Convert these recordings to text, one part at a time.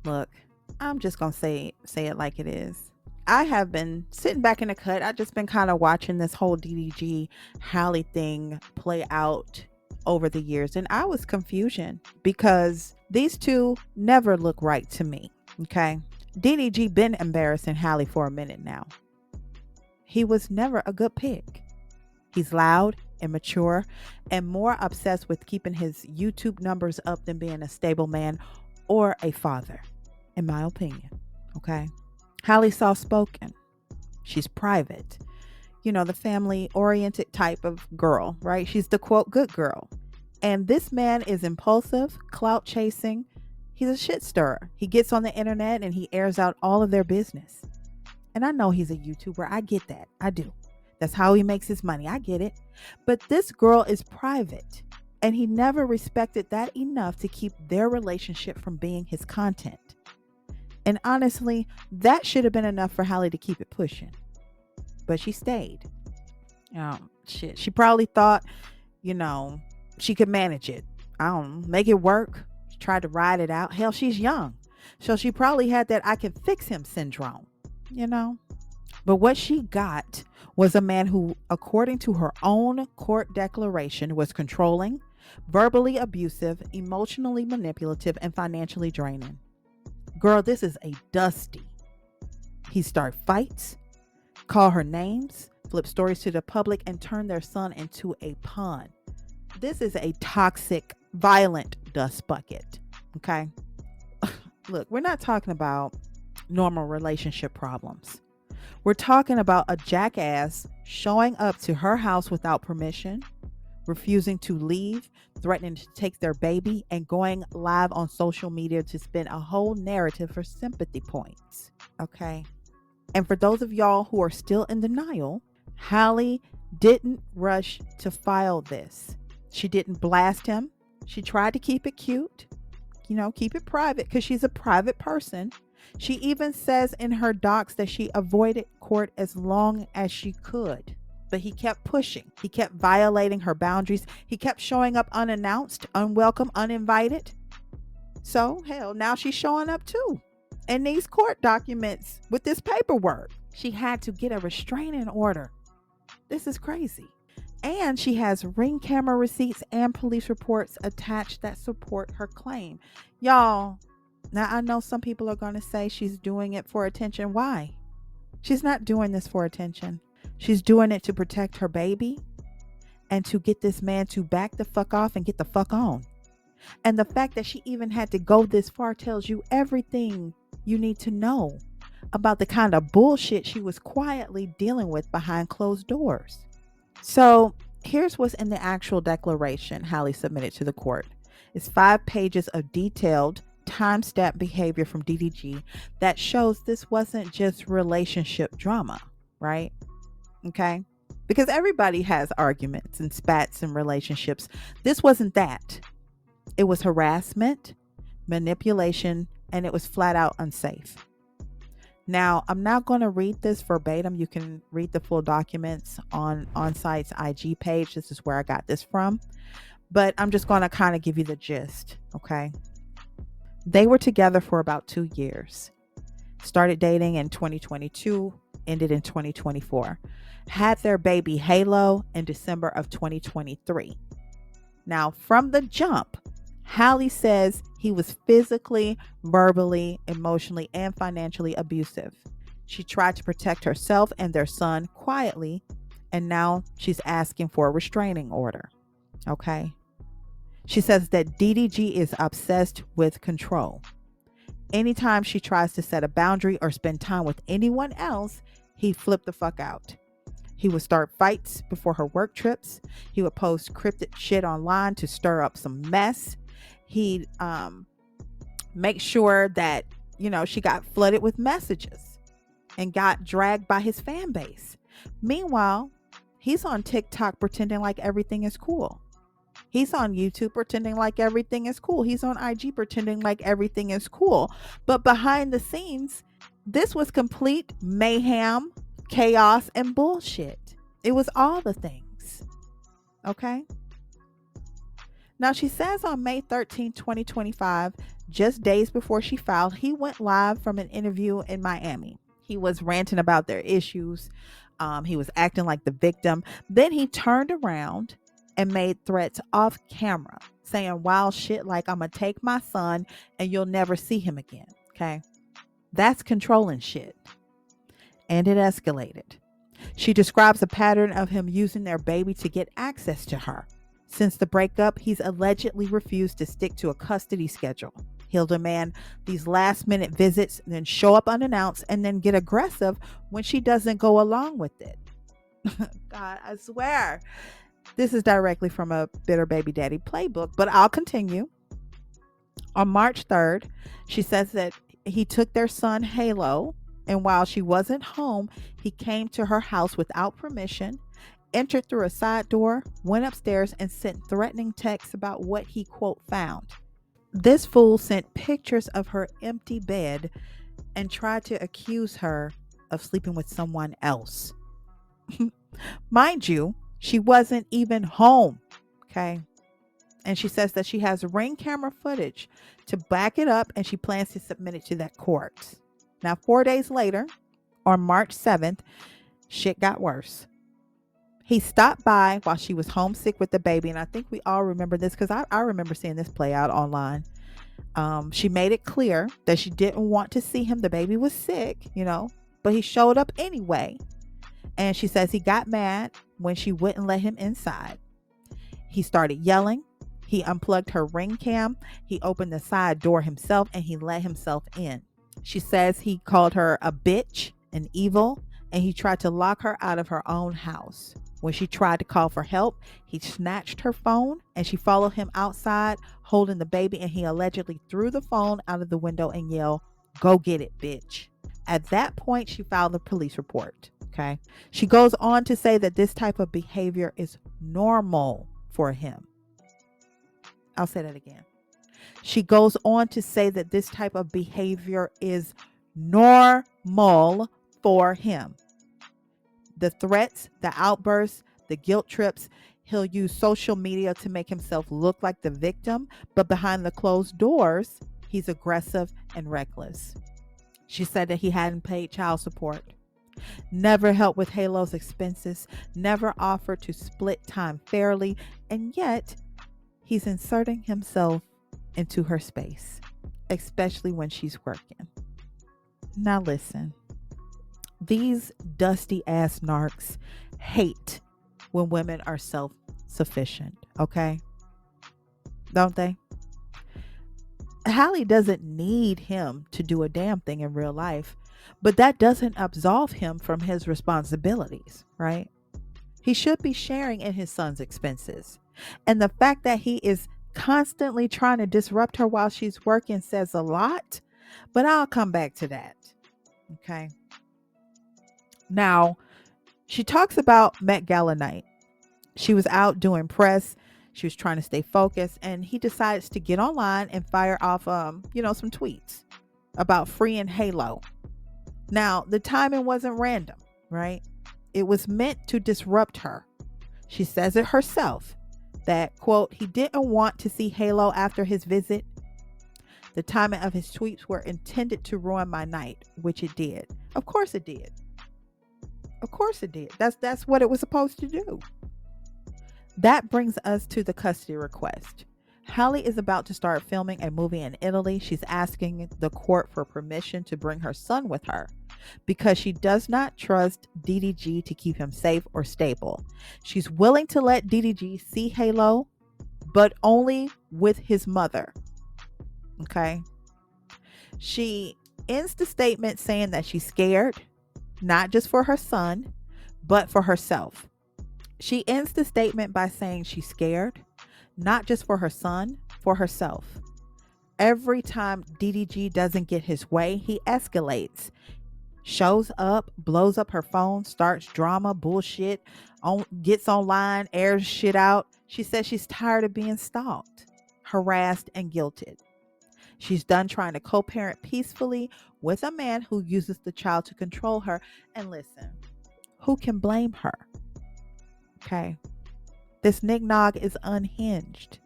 Look, I'm just gonna say it like it is. I have been sitting back in the cut. I just been kind of watching this whole DDG Halle thing play out over the years, and I was confusion because these two never look right to me. Okay, DDG been embarrassing Halle for a minute now. He was never a good pick. He's loud, immature, and more obsessed with keeping his YouTube numbers up than being a stable man or a father, in my opinion. Okay. Hallie's soft spoken. She's private. The family oriented type of girl, right? She's the quote good girl. And this man is impulsive, clout chasing. He's a shit stirrer. He gets on the internet and he airs out all of their business. And I know he's a YouTuber. I get that. I do. That's how he makes his money. I get it. But this girl is private. And he never respected that enough to keep their relationship from being his content. And honestly, that should have been enough for Halle to keep it pushing. But she stayed. Shit. She probably thought, she could manage it. I don't know, make it work. She tried to ride it out. Hell, she's young. So she probably had that I can fix him syndrome, But what she got was a man who, according to her own court declaration, was controlling, verbally abusive, emotionally manipulative, and financially draining. Girl, this is a dusty. He start fights, call her names, flip stories to the public, and turn their son into a pawn. This is a toxic, violent dust bucket. Okay? Look, we're not talking about normal relationship problems. We're talking about a jackass showing up to her house without permission, refusing to leave, threatening to take their baby, and going live on social media to spin a whole narrative for sympathy points. Okay? And for those of y'all who are still in denial, Halle didn't rush to file this. She didn't blast him. She tried to keep it cute, keep it private because she's a private person. She even says in her docs that she avoided court as long as she could. But he kept pushing. He kept violating her boundaries. He kept showing up unannounced, unwelcome, uninvited. So, hell, now she's showing up too. And these court documents with this paperwork. She had to get a restraining order. This is crazy. And she has ring camera receipts and police reports attached that support her claim. Y'all, now I know some people are going to say she's doing it for attention. Why? She's not doing this for attention. She's doing it to protect her baby and to get this man to back the fuck off and get the fuck on. And the fact that she even had to go this far tells you everything you need to know about the kind of bullshit she was quietly dealing with behind closed doors. So here's what's in the actual declaration Halle submitted to the court. It's 5 pages of detailed time-stamped behavior from DDG that shows this wasn't just relationship drama, right? Okay? Because everybody has arguments and spats in relationships. This wasn't that. It was harassment, manipulation, and it was flat out unsafe. Now, I'm not going to read this verbatim. You can read the full documents on site's IG page. This is where I got this from. But I'm just going to kind of give you the gist, okay? They were together for about 2 years. Started dating in 2022, ended in 2024. Had their baby Halo in December of 2023. Now, from the jump, Halle says he was physically, verbally, emotionally, and financially abusive. She tried to protect herself and their son quietly, and now she's asking for a restraining order. Okay? She says that DDG is obsessed with control. Anytime she tries to set a boundary or spend time with anyone else, he flipped the fuck out. He would start fights before her work trips. He would post cryptic shit online to stir up some mess. He'd make sure that, she got flooded with messages and got dragged by his fan base. Meanwhile, he's on TikTok pretending like everything is cool. He's on YouTube pretending like everything is cool. He's on IG pretending like everything is cool. But behind the scenes, this was complete mayhem, chaos, and bullshit. It was all the things. Okay? Now, she says on May 13, 2025, Just days before she filed, he went live from an interview in Miami. He was ranting about their issues. He was acting like the victim. Then he turned around and made threats off camera, saying wild shit like, I'm going to take my son and you'll never see him again. Okay. That's controlling shit. And it escalated. She describes a pattern of him using their baby to get access to her. Since the breakup, he's allegedly refused to stick to a custody schedule. He'll demand these last minute visits, then show up unannounced, and then get aggressive when she doesn't go along with it. God, I swear. This is directly from a Bitter Baby Daddy playbook, but I'll continue. On March 3rd, she says that he took their son, Halo, and while she wasn't home, he came to her house without permission, entered through a side door, went upstairs, and sent threatening texts about what he, quote, found. This fool sent pictures of her empty bed and tried to accuse her of sleeping with someone else. Mind you, she wasn't even home, okay? And she says that she has ring camera footage to back it up, and she plans to submit it to that court. Now, 4 days later, on March 7th, shit got worse. He stopped by while she was homesick with the baby, and I think we all remember this because I remember seeing this play out online. She made it clear that she didn't want to see him. The baby was sick, but he showed up anyway. And she says he got mad when she wouldn't let him inside. He started yelling. He unplugged her ring cam. He opened the side door himself and he let himself in. She says he called her a bitch and evil, and he tried to lock her out of her own house. When she tried to call for help, he snatched her phone and she followed him outside holding the baby, and he allegedly threw the phone out of the window and yelled, "Go get it, bitch." At that point, she filed a police report. Okay. She goes on to say that this type of behavior is normal for him. I'll say that again. She goes on to say that this type of behavior is normal for him. The threats, the outbursts, the guilt trips, he'll use social media to make himself look like the victim, but behind the closed doors, he's aggressive and reckless. She said that he hadn't paid child support, never helped with Halo's expenses, never offered to split time fairly, and yet he's inserting himself into her space, especially when she's working. Now listen, these dusty ass narcs hate when women are self-sufficient, okay? Don't they? Halle doesn't need him to do a damn thing in real life, but that doesn't absolve him from his responsibilities, right? He should be sharing in his son's expenses. And the fact that he is constantly trying to disrupt her while she's working says a lot, but I'll come back to that. Okay. Now, she talks about Met Gala night. She was out doing press. She was trying to stay focused, and he decides to get online and fire off, some tweets about freeing Halo. Now, the timing wasn't random, right? It was meant to disrupt her. She says it herself that, quote, he didn't want to see Halo after his visit. The timing of his tweets were intended to ruin my night, which it did. Of course it did. Of course it did. That's what it was supposed to do. That brings us to the custody request. Halle is about to start filming a movie in Italy. She's asking the court for permission to bring her son with her because she does not trust DDG to keep him safe or stable. She's willing to let DDG see Halo, but only with his mother. Okay. She ends the statement saying that she's scared, not just for her son, but for herself. She ends the statement by saying she's scared, not just for her son, for herself. Every time DDG doesn't get his way, he escalates, shows up, blows up her phone, starts drama, bullshit, gets online, airs shit out. She says she's tired of being stalked, harassed, and guilted. She's done trying to co-parent peacefully with a man who uses the child to control her. And listen, who can blame her? Okay. This Nick Nog is unhinged.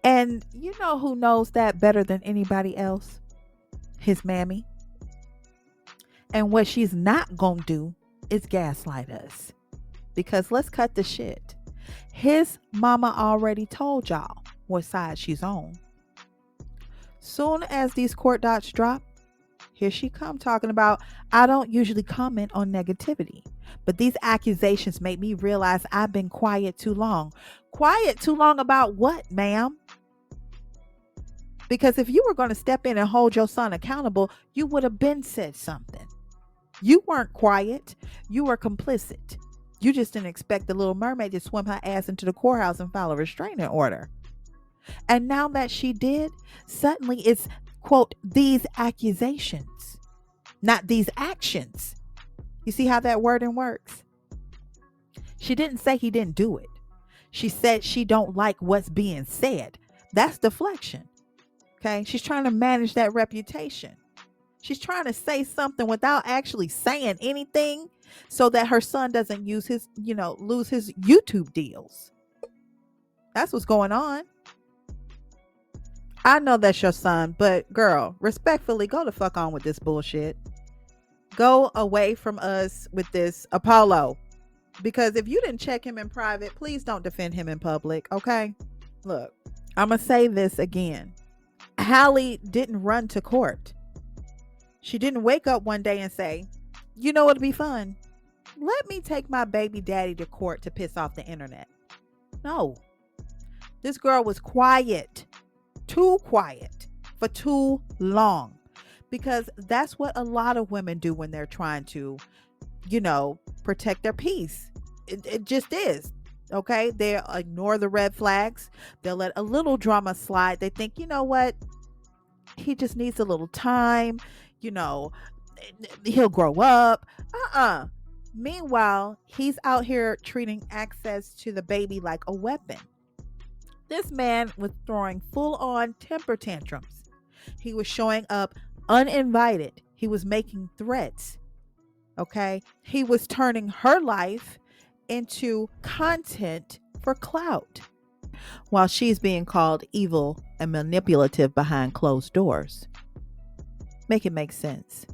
And you know who knows that better than anybody else? His mammy. And what she's not gonna do is gaslight us. Because let's cut the shit. His mama already told y'all what side she's on. Soon as these court dots drop, here she come talking about, I don't usually comment on negativity, but these accusations make me realize I've been quiet too long. Quiet too long about what, ma'am? Because if you were going to step in and hold your son accountable, you would have been said something. You weren't quiet. You were complicit. You just didn't expect the little mermaid to swim her ass into the courthouse and file a restraining order. And now that she did, suddenly it's, quote, these accusations, not these actions. You see how that wording works? She didn't say he didn't do it. She said she don't like what's being said. That's deflection. Okay? She's trying to manage that reputation. She's trying to say something without actually saying anything so that her son doesn't lose his YouTube deals. That's what's going on. I know that's your son, but girl, respectfully, go the fuck on with this bullshit. Go away from us with this Apollo. Because if you didn't check him in private, please don't defend him in public, okay? Look, I'm going to say this again. Halle didn't run to court. She didn't wake up one day and say, you know what'd be fun? Let me take my baby daddy to court to piss off the internet. No. This girl was quiet. Too quiet for too long, because that's what a lot of women do when they're trying to, protect their peace. It just is. Okay. They ignore the red flags. They'll let a little drama slide. They think, you know what? He just needs a little time. He'll grow up. Meanwhile, he's out here treating access to the baby like a weapon. This man was throwing full-on temper tantrums. He was showing up uninvited. He was making threats. Okay? He was turning her life into content for clout, while she's being called evil and manipulative behind closed doors. Make it make sense.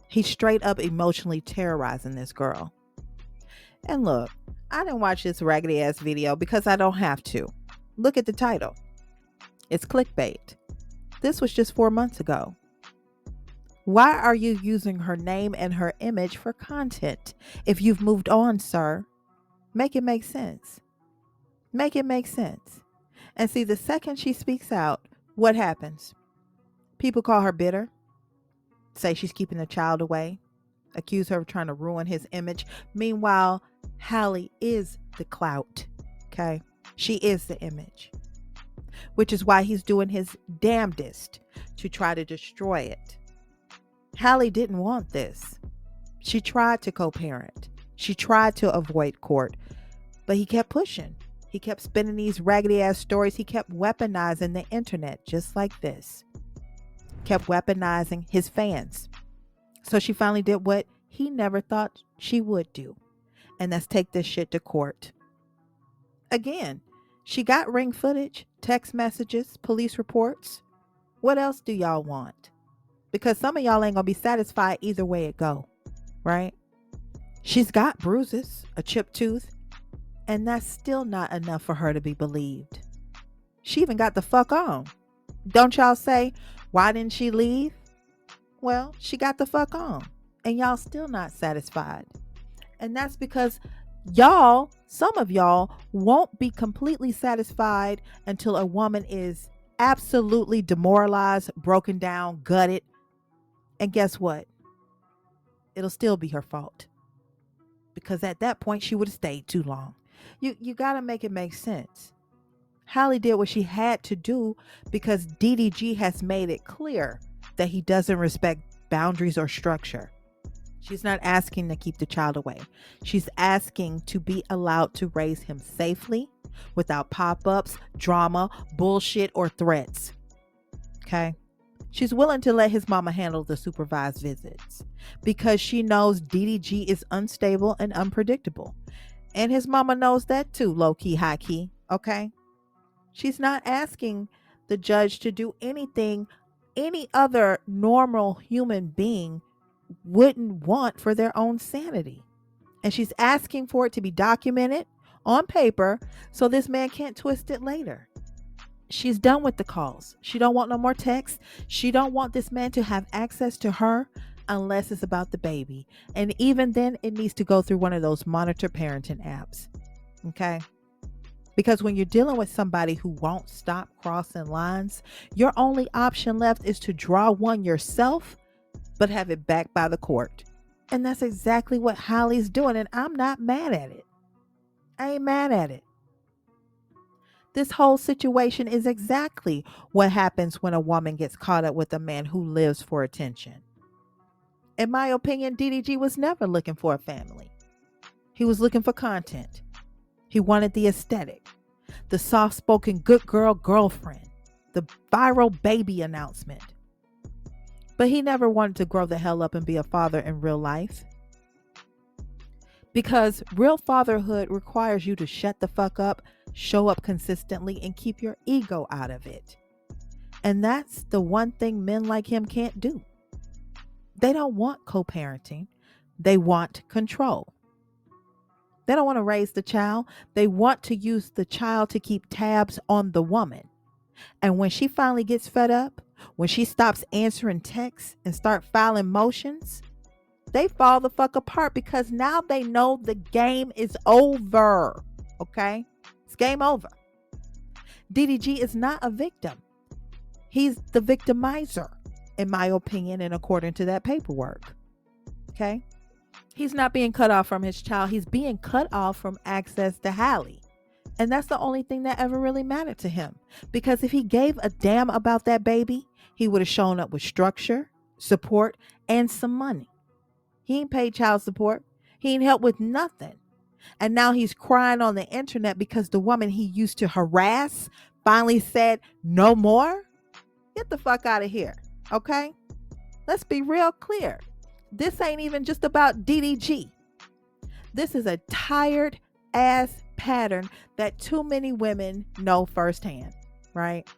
He's straight up emotionally terrorizing this girl. And look, I didn't watch this raggedy ass video because I don't have to. Look at the title. It's clickbait. This was just 4 months ago. Why are you using her name and her image for content if you've moved on, sir? Make it make sense. Make it make sense. And see, the second she speaks out, what happens? People call her bitter, say she's keeping the child away, accuse her of trying to ruin his image. Meanwhile, Halle is the clout. Okay? She is the image, which is why he's doing his damnedest to try to destroy it. Halle didn't want this. She tried to co-parent. She tried to avoid court, but he kept pushing. He kept spinning these raggedy ass stories. He kept weaponizing the internet just like this. Kept weaponizing his fans. So she finally did what he never thought she would do, and that's take this shit to court. Again, she got ring footage, text messages, police reports. What else do y'all want? Because some of y'all ain't gonna be satisfied either way it go, right? She's got bruises, a chipped tooth, and that's still not enough for her to be believed. She even got the fuck on. Don't y'all say, why didn't she leave? Well, she got the fuck on, and y'all still not satisfied. And that's because y'all, some of y'all, won't be completely satisfied until a woman is absolutely demoralized, broken down, gutted. And guess what? It'll still be her fault. Because at that point, she would have stayed too long. You got to make it make sense. Halle did what she had to do because DDG has made it clear that he doesn't respect boundaries or structure. She's not asking to keep the child away. She's asking to be allowed to raise him safely without pop-ups, drama, bullshit, or threats. Okay? She's willing to let his mama handle the supervised visits because she knows DDG is unstable and unpredictable. And his mama knows that too, low-key, high-key. Okay? She's not asking the judge to do anything any other normal human being wouldn't want for their own sanity. And she's asking for it to be documented on paper so this man can't twist it later. She's done with the calls. She don't want no more texts. She don't want this man to have access to her unless it's about the baby. And even then, it needs to go through one of those monitor parenting apps. Okay? Because when you're dealing with somebody who won't stop crossing lines, your only option left is to draw one yourself, but have it backed by the court. And that's exactly what Halle's doing, and I'm not mad at it. I ain't mad at it. This whole situation is exactly what happens when a woman gets caught up with a man who lives for attention. In my opinion, DDG was never looking for a family. He was looking for content. He wanted the aesthetic, the soft-spoken good girl girlfriend, the viral baby announcement. But he never wanted to grow the hell up and be a father in real life. Because real fatherhood requires you to shut the fuck up, show up consistently, and keep your ego out of it. And that's the one thing men like him can't do. They don't want co-parenting. They want control. They don't want to raise the child. They want to use the child to keep tabs on the woman. And when she finally gets fed up, when she stops answering texts and start filing motions, they fall the fuck apart because now they know the game is over. Okay? It's game over. DDG is not a victim. He's the victimizer, in my opinion, and according to that paperwork. Okay? He's not being cut off from his child. He's being cut off from access to Halle. And that's the only thing that ever really mattered to him. Because if he gave a damn about that baby, he would have shown up with structure, support, and some money. He ain't paid child support. He ain't helped with nothing. And now he's crying on the internet because the woman he used to harass finally said no more. Get the fuck out of here. Okay? Let's be real clear. This ain't even just about DDG. This is a tired ass pattern that too many women know firsthand, right?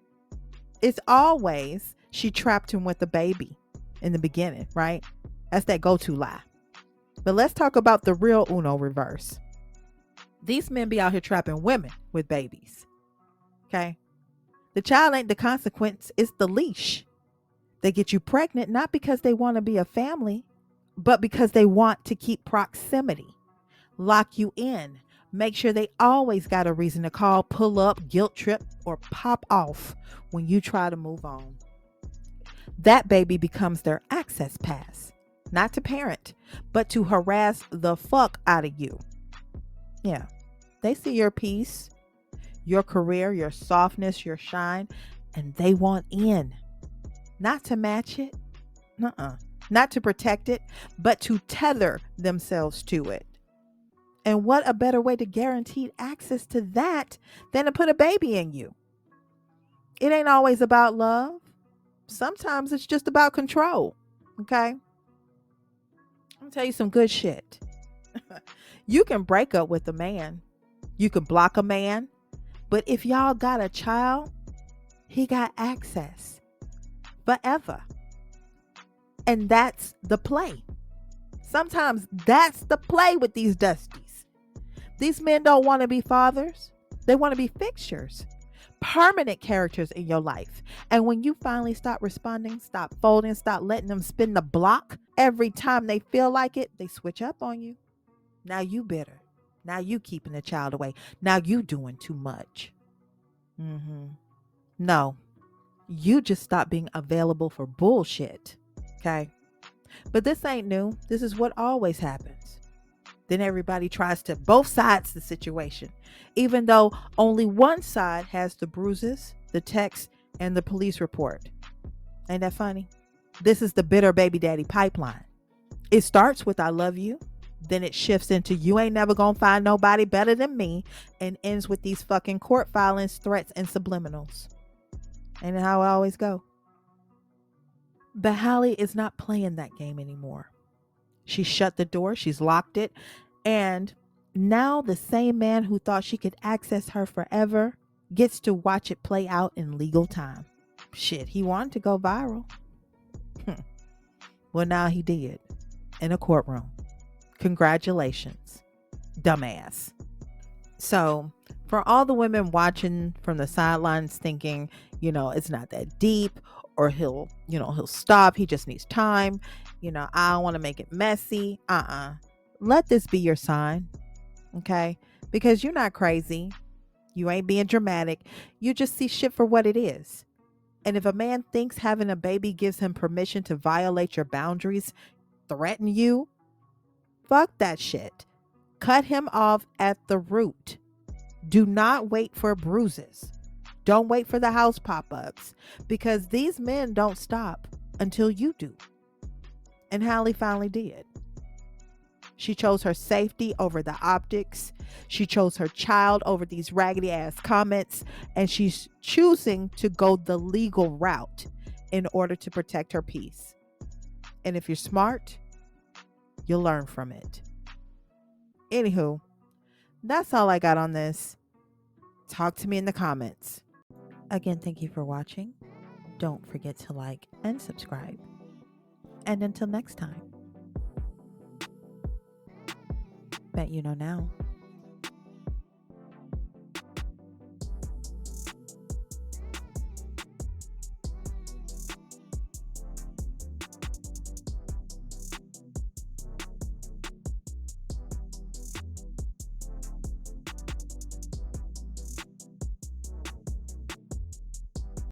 It's always she trapped him with a baby in the beginning, right? That's that go-to lie. But let's talk about the real Uno reverse. These men be out here trapping women with babies. Okay? The child ain't the consequence, it's the leash. They get you pregnant not because they want to be a family, but because they want to keep proximity, lock you in, make sure they always got a reason to call, pull up, guilt trip, or pop off when you try to move on. That baby becomes their access pass, not to parent, but to harass the fuck out of you. Yeah, they see your peace, your career, your softness, your shine, and they want in. Not to match it, not to protect it, but to tether themselves to it. And what a better way to guarantee access to that than to put a baby in you? It ain't always about love. Sometimes it's just about control. Okay? I'm gonna tell you some good shit. You can break up with a man. You can block a man. But if y'all got a child, he got access forever. And that's the play. Sometimes that's the play with these dusties. These men don't want to be fathers. They want to be fixtures, permanent characters in your life. And when you finally stop responding, stop folding, stop letting them spin the block every time they feel like it, they switch up on you. Now you bitter. Now you keeping the child away. Now you doing too much. No, you just stop being available for bullshit. Okay? But this ain't new. This is what always happens. Then everybody tries to both sides the situation, even though only one side has the bruises, the text, and the police report. Ain't that funny? This is the bitter baby daddy pipeline. It starts with I love you. Then it shifts into you ain't never gonna find nobody better than me, and ends with these fucking court filings, threats, and subliminals. Ain't it how it always go? But Halle is not playing that game anymore. She shut the door, she's locked it, and now the same man who thought she could access her forever gets to watch it play out in legal time. Shit, he wanted to go viral. Well, now he did in a courtroom. Congratulations, dumbass. So, for all the women watching from the sidelines thinking, it's not that deep, or he'll stop, he just needs time, I don't want to make it messy. Let this be your sign, okay? Because you're not crazy. You ain't being dramatic. You just see shit for what it is. And if a man thinks having a baby gives him permission to violate your boundaries, threaten you, fuck that shit. Cut him off at the root. Do not wait for bruises. Don't wait for the house pop-ups, because these men don't stop until you do. And Halle finally did. She chose her safety over the optics. She chose her child over these raggedy ass comments. And she's choosing to go the legal route in order to protect her peace. And if you're smart, you'll learn from it. Anywho, that's all I got on this. Talk to me in the comments. Again, thank you for watching. Don't forget to like and subscribe. And until next time, bet you know now.